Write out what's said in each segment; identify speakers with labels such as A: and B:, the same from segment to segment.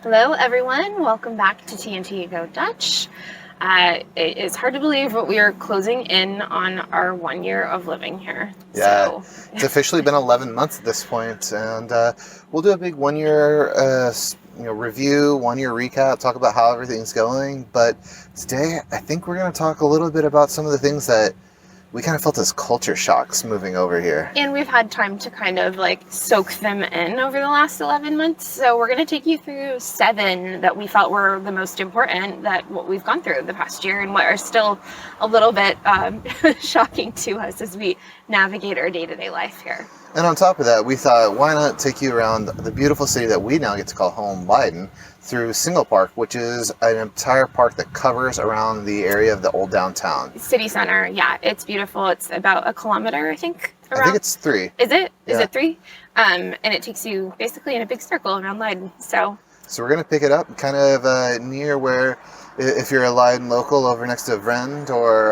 A: Hello, everyone. Welcome back to TNT Go Dutch. It is hard to believe, but we are closing in on our 1 year of living here.
B: Yeah,
A: So,
B: it's officially been 11 months at this point, and we'll do a big 1 year review, 1 year recap, talk about how everything's going. But today, I think we're going to talk a little bit about some of the things that we kind of felt as culture shocks moving over here.
A: and we've had time to kind of like soak them in over the last 11 months. So we're going to take you through 7 that we felt were the most important, that what we've gone through the past year and what are still a little bit shocking to us as we navigate our day-to-day life here.
B: And on top of that, we thought, why not take you around the beautiful city that we now get to call home, Leiden, through Singelpark, which is an entire park that covers around the area of the old downtown.
A: City center, yeah, it's beautiful. It's about a kilometer, I think. Around.
B: I think it's 3.
A: Is it? Is
B: Yeah.
A: it 3? And it takes you basically in a big circle around Leiden. So
B: we're going to pick it up kind of near where, if you're a Leiden local, over next to Vrend or...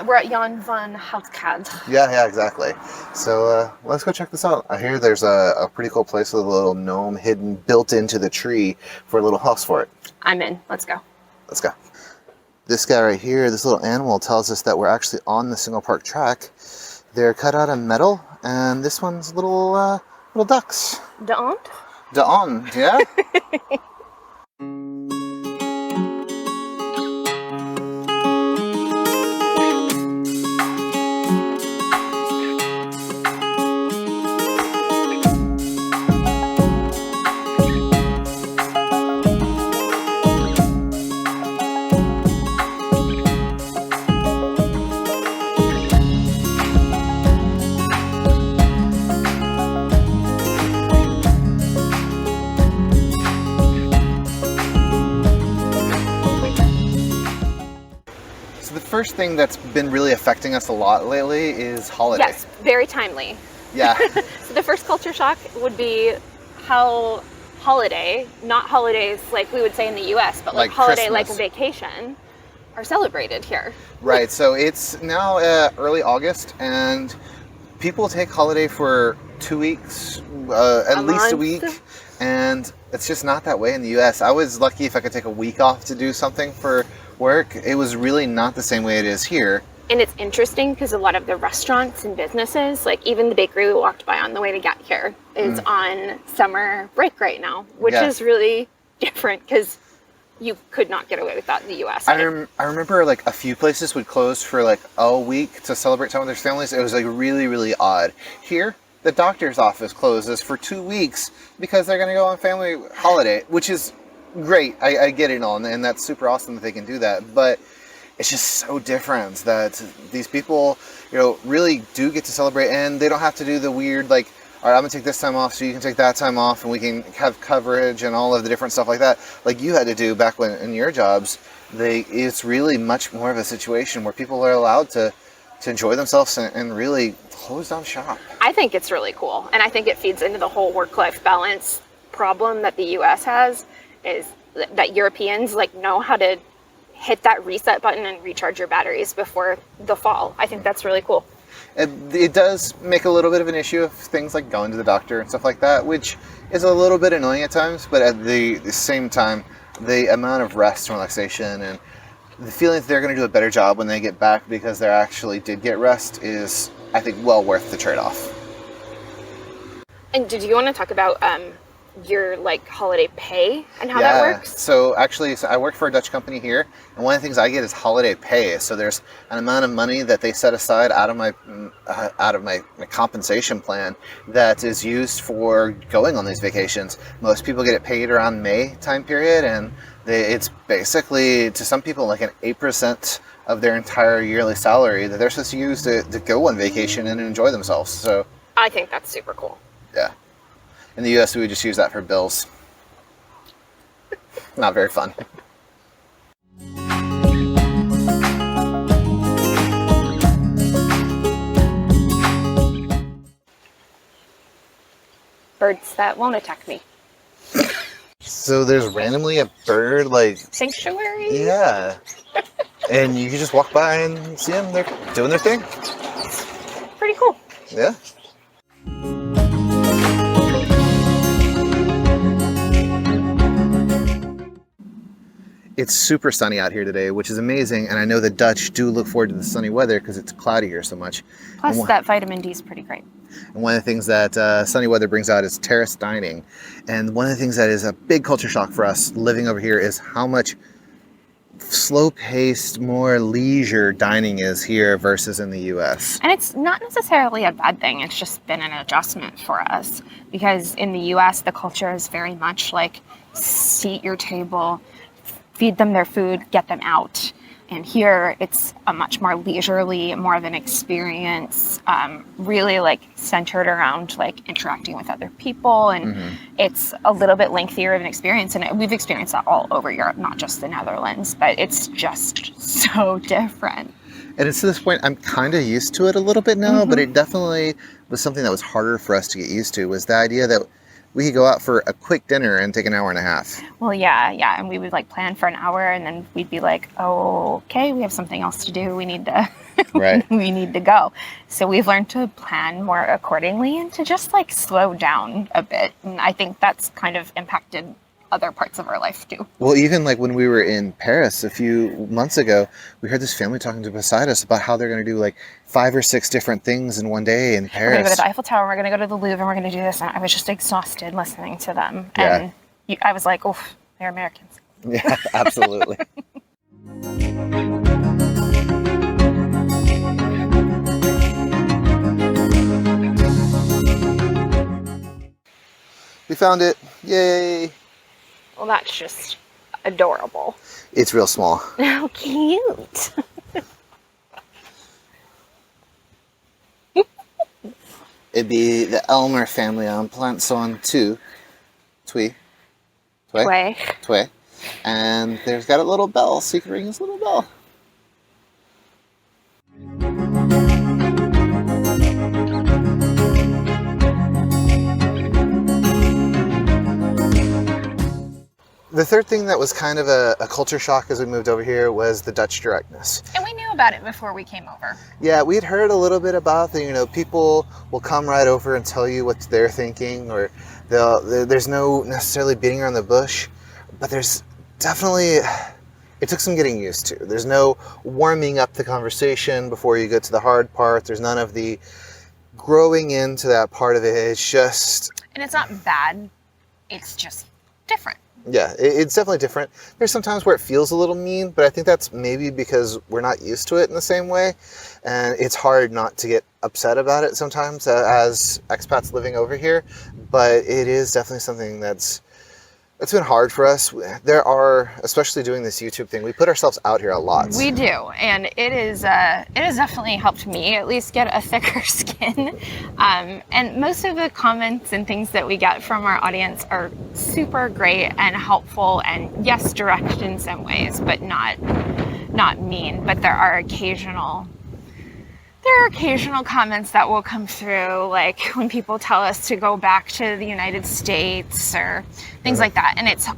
A: we're at Jan van Houtkade.
B: Yeah, exactly. So let's go check this out. I hear there's a pretty cool place with a little gnome hidden, built into the tree for a little house for it.
A: I'm in. Let's go.
B: Let's go. This guy right here, this little animal, tells us that we're actually on the Singelpark track. They're cut out of metal, and this one's little ducks.
A: De Ant?
B: De on, yeah? First thing that's been really affecting us a lot lately is holiday.
A: Yes, very timely.
B: Yeah.
A: So the first culture shock would be how holiday, not holidays like we would say in the US, but like holiday
B: Christmas.
A: like a vacation, are celebrated here.
B: Right, so it's now early August, and people take holiday for 2 weeks, at least a week, and it's just not that way in the US. I was lucky if I could take a week off to do something for work. It was really not the same way it is here.
A: And it's interesting because a lot of the restaurants and businesses, like even the bakery we walked by on the way to get here, is on summer break right now, which is really different because you could not get away with that in the US.
B: I remember like a few places would close for like a week to celebrate time with their families. It was like really, really odd. Here, the doctor's office closes for 2 weeks because they're going to go on family holiday, which is great. I get it all, and that's super awesome that they can do that. But it's just so different that these people, really do get to celebrate, and they don't have to do the weird, like, all right, I'm going to take this time off so you can take that time off, and we can have coverage and all of the different stuff like that, like you had to do back when in your jobs. It's really much more of a situation where people are allowed to enjoy themselves and really close down shop.
A: I think it's really cool, and I think it feeds into the whole work-life balance problem that the US has, is that Europeans know how to hit that reset button and recharge your batteries before the fall. I think that's really cool.
B: It does make a little bit of an issue of things like going to the doctor and stuff like that, which is a little bit annoying at times, but at the same time, the amount of rest and relaxation and the feeling that they're going to do a better job when they get back because they actually did get rest is, I think, well worth the trade-off.
A: And did you want to talk about your holiday pay and how that works?
B: So actually, I work for a Dutch company here, and one of the things I get is holiday pay. So there's an amount of money that they set aside out of my compensation plan that is used for going on these vacations. Most people get it paid around May time period, and it's basically, to some people, like an 8% of their entire yearly salary that they're supposed to use to go on vacation and enjoy themselves. So
A: I think that's super cool.
B: Yeah. In the US, we would just use that for bills. Not very fun.
A: Birds that won't attack me.
B: So there's randomly a bird,
A: sanctuary?
B: Yeah. And you can just walk by and see them. They're doing their thing.
A: Pretty cool.
B: Yeah. It's super sunny out here today, which is amazing. And I know the Dutch do look forward to the sunny weather because it's cloudy here so much.
A: Plus, that vitamin D is pretty great.
B: And one of the things that sunny weather brings out is terrace dining. And one of the things that is a big culture shock for us living over here is how much slow-paced, more leisure dining is here versus in the U.S.
A: And it's not necessarily a bad thing. It's just been an adjustment for us. Because in the U.S., the culture is very much like seat your table, feed them their food, get them out. And here, it's a much more leisurely, more of an experience, really like centered around like interacting with other people. And it's a little bit lengthier of an experience. And we've experienced that all over Europe, not just the Netherlands, but it's just so different.
B: And it's to this point, I'm kind of used to it a little bit now, but it definitely was something that was harder for us to get used to, was the idea that we could go out for a quick dinner and take an hour and a half.
A: Well, yeah. And we would like plan for an hour and then we'd be like, oh, okay, we have something else to do. We need to, we need to go. So we've learned to plan more accordingly and to just like slow down a bit. And I think that's kind of impacted other parts of our life too.
B: Well, even like when we were in Paris a few months ago, we heard this family talking to beside us about how they're going to do like 5 or 6 different things in one day in Paris.
A: We're going to go to the Eiffel Tower, we're going to go to the Louvre, and we're going to do this. And I was just exhausted listening to them.
B: Yeah.
A: And I was like, oh, they're Americans.
B: Yeah, absolutely. We found it. Yay.
A: Well, that's just adorable.
B: It's real small.
A: How cute.
B: It'd be the Elmer family on plants on 2. Twee. And there's got a little bell, so you can ring his little bell. The third thing that was kind of a culture shock as we moved over here was the Dutch directness.
A: And we knew about it before we came over.
B: Yeah, we had heard a little bit about the, people will come right over and tell you what they're thinking, or there's no necessarily beating around the bush, but there's definitely, it took some getting used to. There's no warming up the conversation before you get to the hard part. There's none of the growing into that part of it. It's just...
A: And it's not bad, it's just different.
B: Yeah, it's definitely different. There's some times where it feels a little mean, but I think that's maybe because we're not used to it in the same way. And it's hard not to get upset about it sometimes as expats living over here. But it is definitely something it's been hard for us. There are, especially doing this YouTube thing, we put ourselves out here a lot.
A: We do, and it has definitely helped me at least get a thicker skin. And most of the comments and things that we get from our audience are super great and helpful, and yes, direct in some ways, but not mean. But there are occasional comments that will come through, like when people tell us to go back to the United States or things like that. And it's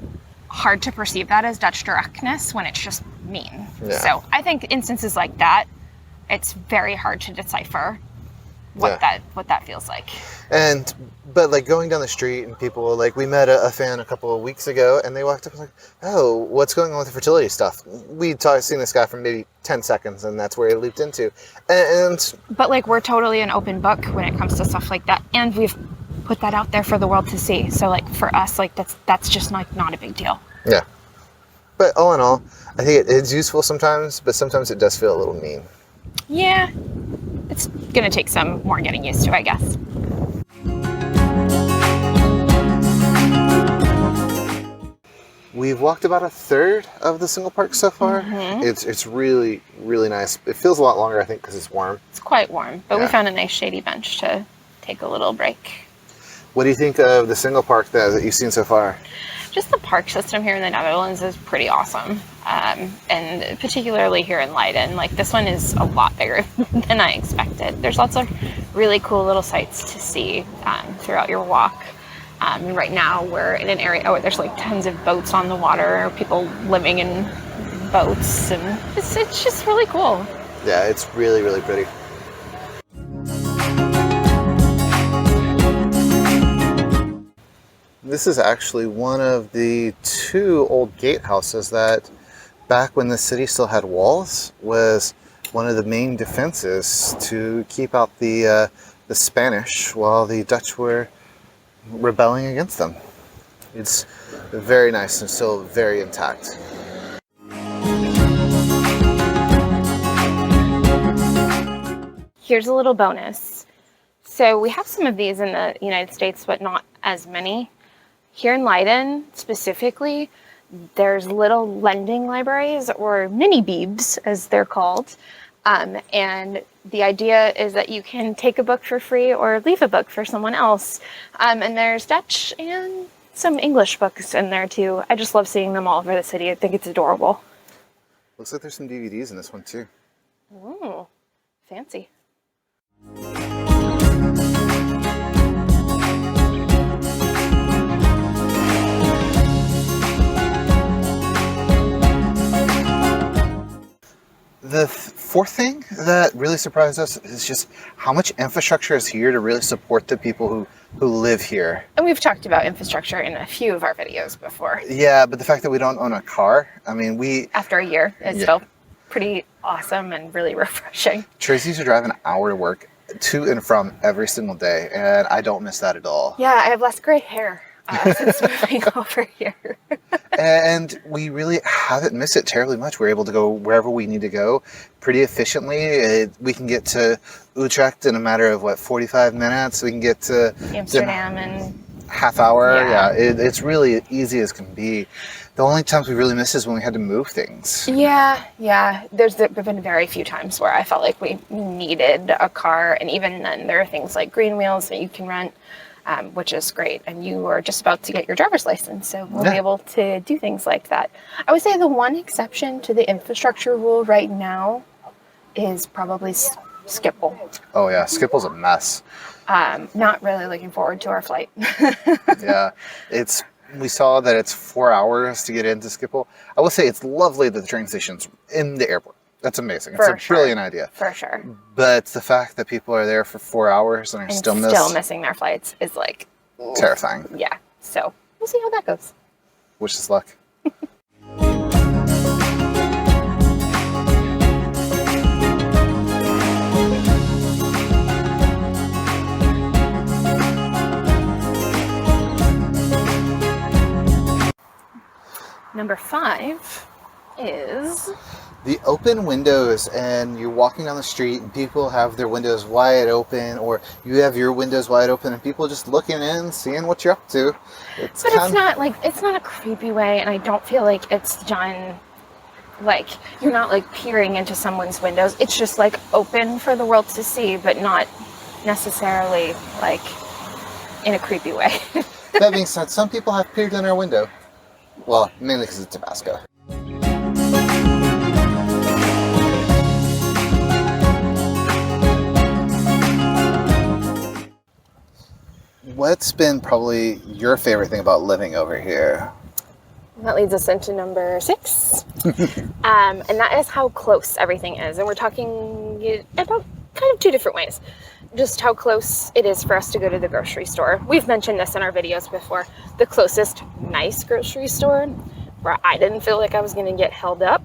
A: hard to perceive that as Dutch directness when it's just mean.
B: Yeah.
A: So I think instances like that, it's very hard to decipher what that feels like.
B: But like going down the street and people, like we met a fan a couple of weeks ago and they walked up and like, oh, what's going on with the fertility stuff? We'd seen this guy for maybe 10 seconds and that's where he leaped into. But
A: like we're totally an open book when it comes to stuff like that. And we've put that out there for the world to see. So like for us, like that's just like not a big deal.
B: Yeah. But all in all, I think it's useful sometimes, but sometimes it does feel a little mean.
A: Yeah. It's going to take some more getting used to, I guess.
B: We've walked about a third of the Singelpark so far. It's really, really nice. It feels a lot longer, I think, because it's warm.
A: It's quite warm, but we found a nice shady bench to take a little break.
B: What do you think of the Singelpark that you've seen so far?
A: Just the park system here in the Netherlands is pretty awesome. And particularly here in Leiden, like this one is a lot bigger than I expected. There's lots of really cool little sights to see throughout your walk. And right now we're in an area where there's like tons of boats on the water, people living in boats, and it's just really cool.
B: Yeah, it's really, really pretty. This is actually one of the 2 old gatehouses that back when the city still had walls, was one of the main defenses to keep out the Spanish while the Dutch were rebelling against them. It's very nice and still very intact.
A: Here's a little bonus. So we have some of these in the United States, but not as many. Here in Leiden, specifically, there's little lending libraries, or mini Biebs, as they're called. And the idea is that you can take a book for free or leave a book for someone else. And there's Dutch and some English books in there too. I just love seeing them all over the city. I think it's adorable.
B: Looks like there's some DVDs in this one too.
A: Ooh, fancy.
B: The fourth thing that really surprised us is just how much infrastructure is here to really support the people who live here.
A: And we've talked about infrastructure in a few of our videos before.
B: Yeah, but the fact that we don't own a car, I mean,
A: after a year, it's still pretty awesome and really refreshing.
B: Tracy used to drive an hour to work to and from every single day, and I don't miss that at all.
A: Yeah, I have less gray hair since moving over here.
B: And we really haven't missed it terribly much. We're able to go wherever we need to go pretty efficiently. We can get to Utrecht in a matter of, 45 minutes? We can get to
A: Amsterdam in
B: half hour. Yeah, it's really easy as can be. The only times we really miss is when we had to move things.
A: Yeah. There's been very few times where I felt like we needed a car. And even then, there are things like green wheels that you can rent, which is great. And you are just about to get your driver's license, so we'll be able to do things like that. I would say the one exception to the infrastructure rule right now is probably Schiphol.
B: Oh yeah, Schiphol's a mess.
A: Not really looking forward to our flight.
B: Yeah, we saw that it's 4 hours to get into Schiphol. I will say it's lovely that the train station's in the airport. That's amazing. It's a brilliant idea.
A: For sure.
B: But the fact that people are there for 4 hours and are still
A: missing their flights is
B: terrifying.
A: Yeah. So we'll see how that goes.
B: Wish us luck.
A: Number 5 is
B: the open windows, and you're walking down the street and people have their windows wide open, or you have your windows wide open and people just looking in, seeing what you're up to.
A: It's not a creepy way, and I don't feel like it's done you're not peering into someone's windows. It's just open for the world to see, but not necessarily in a creepy way.
B: That being said, some people have peered in our window. Well, mainly because it's Tabasco. What's been probably your favorite thing about living over here?
A: That leads us into number 6. And that is how close everything is. And we're talking about kind of 2 different ways. Just how close it is for us to go to the grocery store. We've mentioned this in our videos before. The closest nice grocery store where I didn't feel like I was going to get held up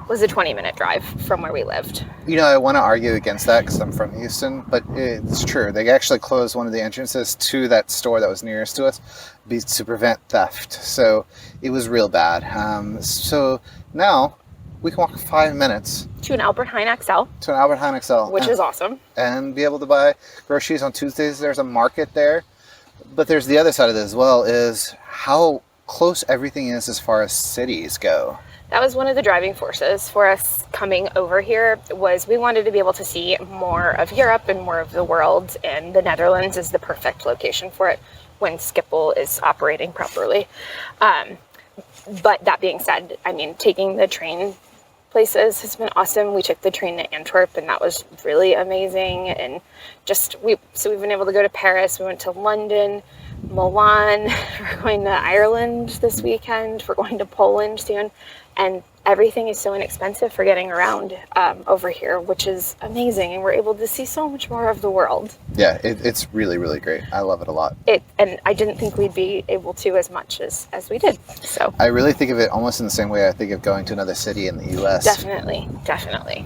A: was a 20-minute drive from where we lived.
B: I want to argue against that because I'm from Houston, but it's true. They actually closed one of the entrances to that store that was nearest to us to prevent theft. So it was real bad. So now we can walk 5 minutes
A: to an Albert Heijn XL. Which is awesome.
B: And be able to buy groceries on Tuesdays. There's a market there. But there's the other side of this as well, is how close everything is as far as cities go.
A: That was one of the driving forces for us coming over here, was we wanted to be able to see more of Europe and more of the world, and the Netherlands is the perfect location for it when Schiphol is operating properly. But that being said, taking the train places has been awesome. We took the train to Antwerp, and that was really amazing. And we've been able to go to Paris. We went to London, Milan. We're going to Ireland this weekend. We're going to Poland soon. And everything is so inexpensive for getting around over here, which is amazing. And we're able to see so much more of the world.
B: Yeah, it's really, really great. I love it a lot.
A: And I didn't think we'd be able to as much as we did. So
B: I really think of it almost in the same way I think of going to another city in the U.S.
A: Definitely.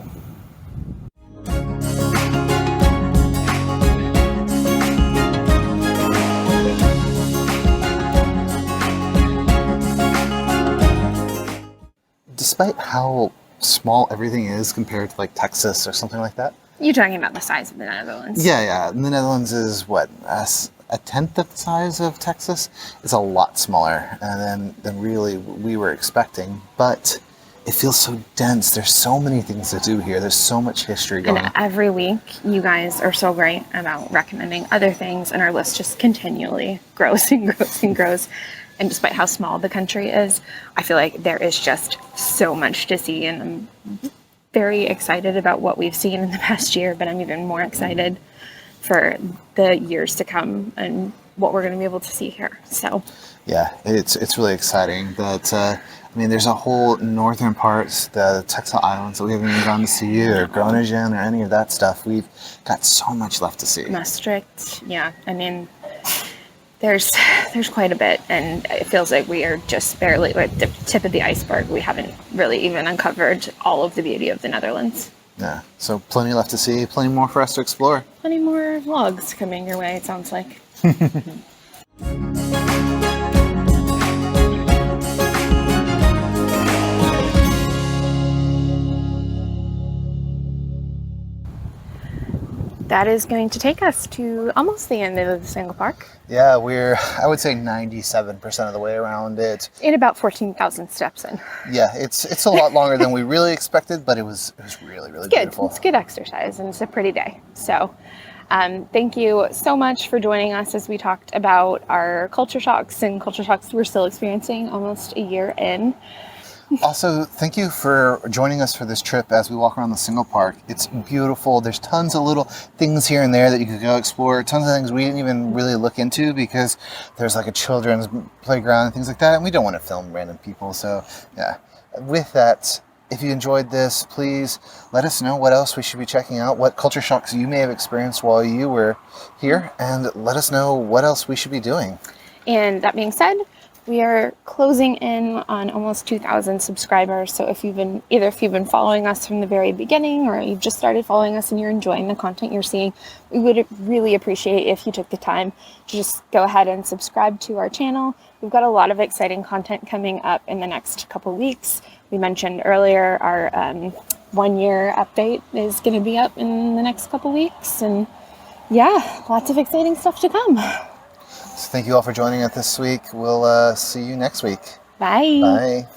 B: Despite how small everything is compared to like Texas or something like that.
A: You're talking about the size of the Netherlands.
B: Yeah. The Netherlands is what, a tenth of the size of Texas? It's a lot smaller than really we were expecting, but it feels so dense. There's so many things to do here. There's so much history going on.
A: And every week, you guys are so great about recommending other things, and our list just continually grows and grows and grows. And despite how small the country is, I feel like there is just so much to see, and I'm very excited about what we've seen in the past year, but I'm even more excited for the years to come and what we're going to be able to see here. So
B: yeah, it's really exciting that there's a whole northern parts, the Texel Islands, that we haven't even gone to see, or Groningen, or any of that stuff. We've got so much left to see.
A: Maastricht, yeah. There's quite a bit, and it feels like we are just barely at the tip of the iceberg. We haven't really even uncovered all of the beauty of the Netherlands.
B: Yeah, so plenty left to see, plenty more for us to explore.
A: Plenty more vlogs coming your way, it sounds like. That is going to take us to almost the end of the Singelpark.
B: Yeah, we're, I would say 97% of the way around it.
A: In about 14,000 steps in.
B: Yeah, it's a lot longer than we really expected, but it was really, really beautiful.
A: It's good exercise, and it's a pretty day. So thank you so much for joining us as we talked about our culture shocks and culture shocks we're still experiencing almost a year in.
B: Also, thank you for joining us for this trip as we walk around the Singelpark. It's beautiful. There's tons of little things here and there that you could go explore. Tons of things we didn't even really look into because there's like a children's playground and things like that, and we don't want to film random people. So, yeah. With that, if you enjoyed this, please let us know what else we should be checking out, what culture shocks you may have experienced while you were here, and let us know what else we should be doing.
A: And that being said, we are closing in on almost 2,000 subscribers. So if you've been following us from the very beginning, or you've just started following us and you're enjoying the content you're seeing, we would really appreciate if you took the time to just go ahead and subscribe to our channel. We've got a lot of exciting content coming up in the next couple weeks. We mentioned earlier our 1-year update is going to be up in the next couple weeks. And yeah, lots of exciting stuff to come.
B: So thank you all for joining us this week. We'll see you next week.
A: Bye.
B: Bye.